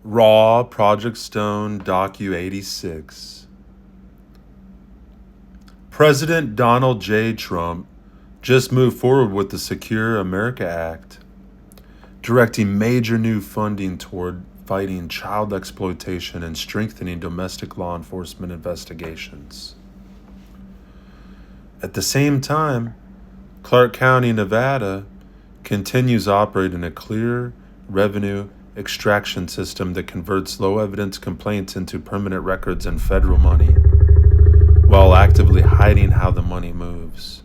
Raw Project Stone Docu 86. President Donald J. Trump just moved forward with the Secure America Act, directing major new funding toward fighting child exploitation and strengthening domestic law enforcement investigations. At the same time, Clark County, Nevada, continues operating a clear revenue extraction system that converts low evidence complaints into permanent records and federal money, while actively hiding how the money moves.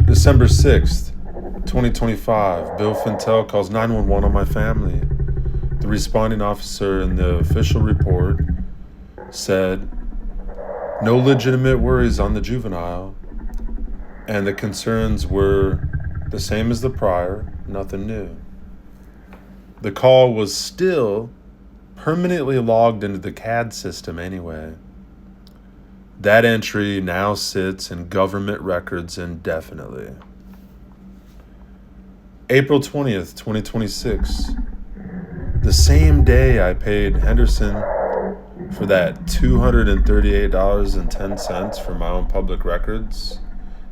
December 6th, 2025, Bill Fintel calls 911 on my family. The responding officer in the official report said, "No legitimate worries on the juvenile," and the concerns were the same as the prior, nothing new. The call was still permanently logged into the CAD system anyway. That entry now sits in government records indefinitely. April 20th, 2026. The same day I paid Henderson for that $238.10 for my own public records,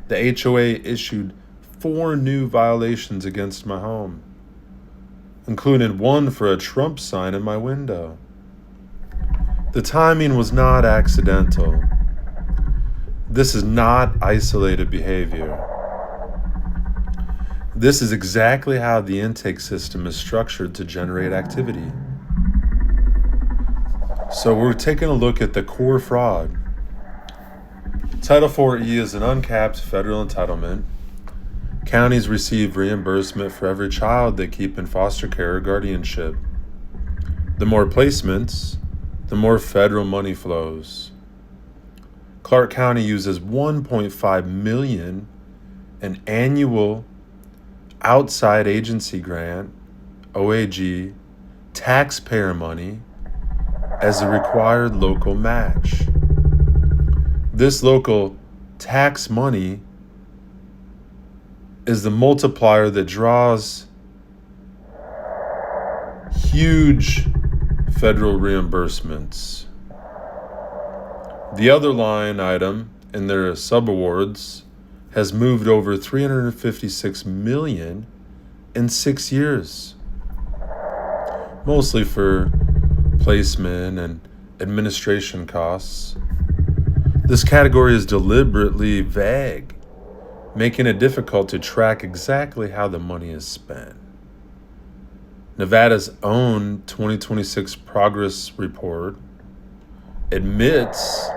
the HOA issued 4 new violations against my home, including one for a Trump sign in my window. The timing was not accidental. This is not isolated behavior. This is exactly how the intake system is structured to generate activity. So we're taking a look at the core fraud. Title 4E is an uncapped federal entitlement. Counties receive reimbursement for every child they keep in foster care or guardianship. The more placements, the more federal money flows. Clark County uses $1.5 million in annual outside agency grant, OAG, taxpayer money as a required local match. This local tax money is the multiplier that draws huge federal reimbursements. The other line item in their subawards has moved over $356 million in 6 years, mostly for placement and administration costs. This category is deliberately vague, making it difficult to track exactly how the money is spent. Nevada's own 2026 progress report admits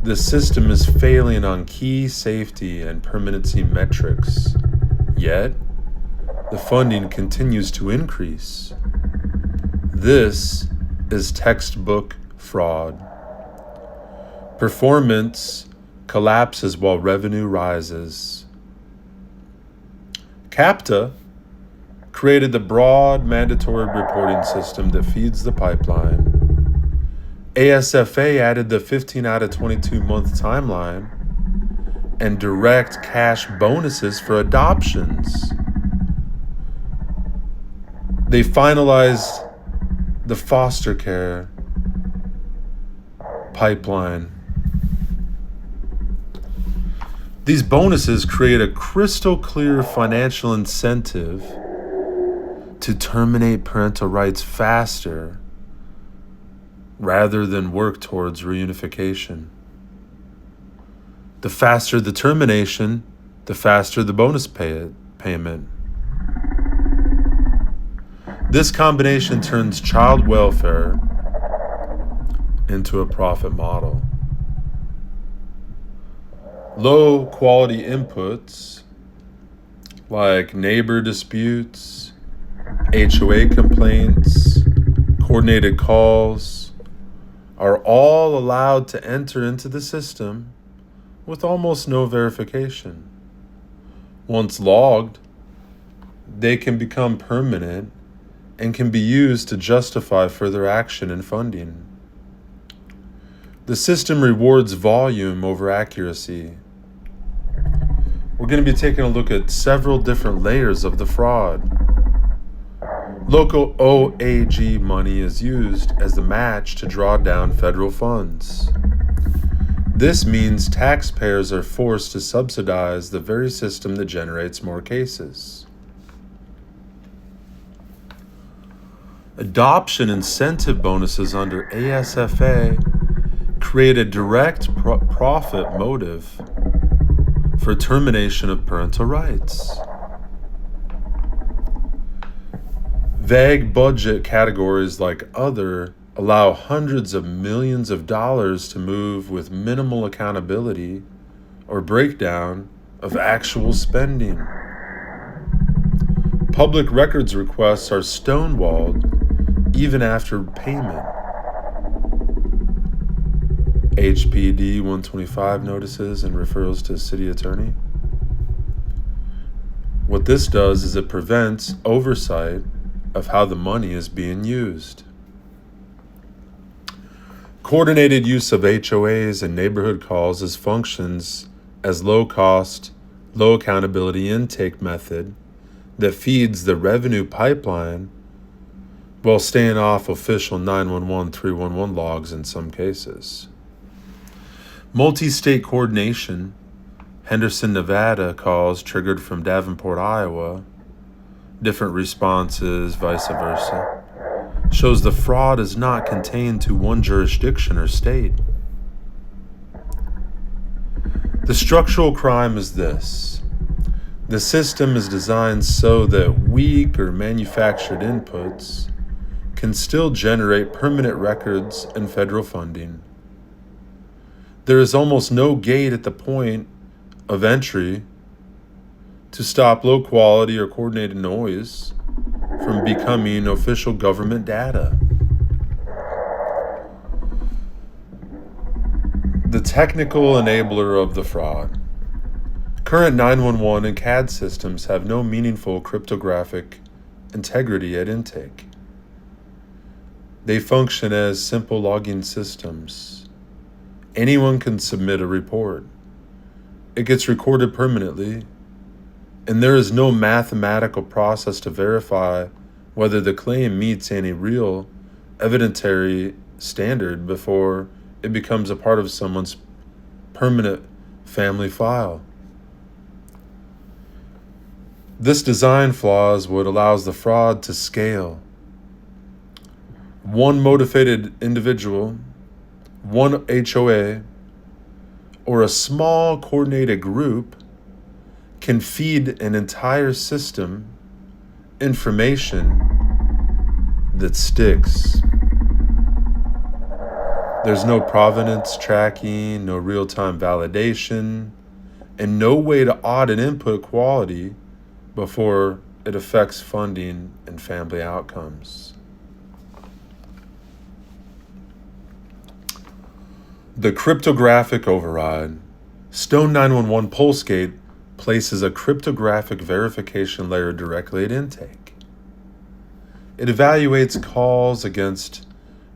the system is failing on key safety and permanency metrics, yet the funding continues to increase. This is textbook fraud. Performance collapses while revenue rises. CAPTA created the broad mandatory reporting system that feeds the pipeline. ASFA added the 15 out of 22 month timeline and direct cash bonuses for adoptions. They finalized the foster care pipeline. These bonuses create a crystal clear financial incentive to terminate parental rights faster rather than work towards reunification. The faster the termination, the faster the bonus payment. This combination turns child welfare into a profit model. Low quality inputs like neighbor disputes, HOA complaints, coordinated calls are all allowed to enter into the system with almost no verification. Once logged, they can become permanent and can be used to justify further action and funding. The system rewards volume over accuracy. We're going to be taking a look at several different layers of the fraud. Local OAG money is used as the match to draw down federal funds. This means taxpayers are forced to subsidize the very system that generates more cases. Adoption incentive bonuses under ASFA create a direct profit motive for termination of parental rights. Vague budget categories like other allow hundreds of millions of dollars to move with minimal accountability or breakdown of actual spending. Public records requests are stonewalled even after payment. HPD 125 notices and referrals to city attorney. What this does is it prevents oversight of how the money is being used. Coordinated use of HOAs and neighborhood calls as functions as low-cost, low-accountability intake method that feeds the revenue pipeline while staying off official 911, 311 logs in some cases. Multi-state coordination, Henderson, Nevada calls triggered from Davenport, Iowa, different responses, vice versa, shows the fraud is not contained to one jurisdiction or state. The structural crime is this. The system is designed so that weak or manufactured inputs can still generate permanent records and federal funding. There is almost no gate at the point of entry to stop low quality or coordinated noise from becoming official government data. The technical enabler of the fraud. Current 911 and CAD systems have no meaningful cryptographic integrity at intake. They function as simple logging systems. Anyone can submit a report. It gets recorded permanently, and there is no mathematical process to verify whether the claim meets any real evidentiary standard before it becomes a part of someone's permanent family file. This design flaw is what allows the fraud to scale. One motivated individual, one HOA, or a small coordinated group can feed an entire system information that sticks. There's no provenance tracking, no real-time validation, and no way to audit input quality before it affects funding and family outcomes. The cryptographic override. Stone 911 Polsgate places a cryptographic verification layer directly at intake. It evaluates calls against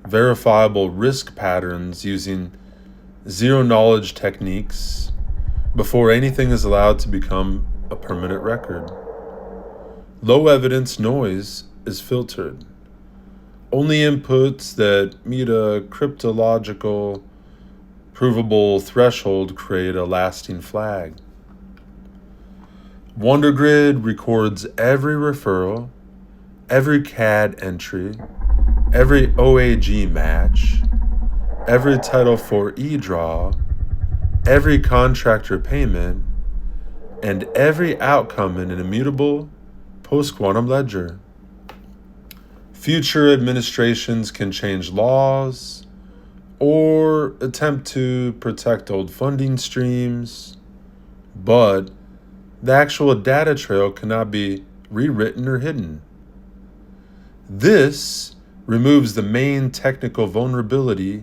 verifiable risk patterns using zero-knowledge techniques before anything is allowed to become a permanent record. Low evidence noise is filtered. Only inputs that meet a cryptological provable threshold create a lasting flag. WonderGrid records every referral, every CAD entry, every OAG match, every Title IV draw, every contractor payment, and every outcome in an immutable post-quantum ledger. Future administrations can change laws or attempt to protect old funding streams, but the actual data trail cannot be rewritten or hidden. This removes the main technical vulnerability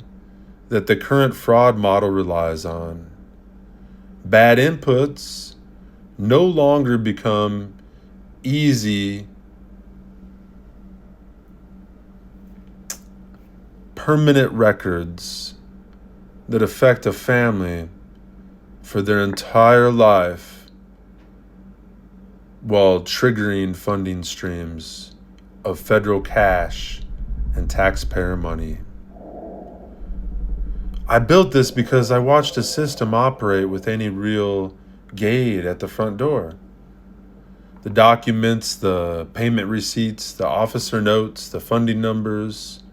that the current fraud model relies on. Bad inputs no longer become easy, permanent records that affect a family for their entire life while triggering funding streams of federal cash and taxpayer money. I built this because I watched a system operate with any real gate at the front door. The documents, the payment receipts, the officer notes, the funding numbers,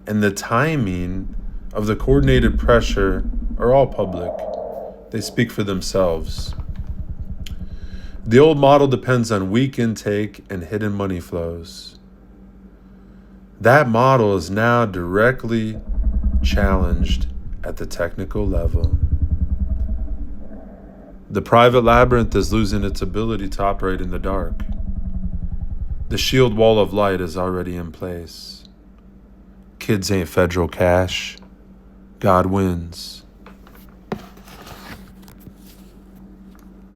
and the timing of the coordinated pressure are all public. They speak for themselves. The old model depends on weak intake and hidden money flows. That model is now directly challenged at the technical level. The private labyrinth is losing its ability to operate in the dark. The shield wall of light is already in place. Kids ain't federal cash. God wins.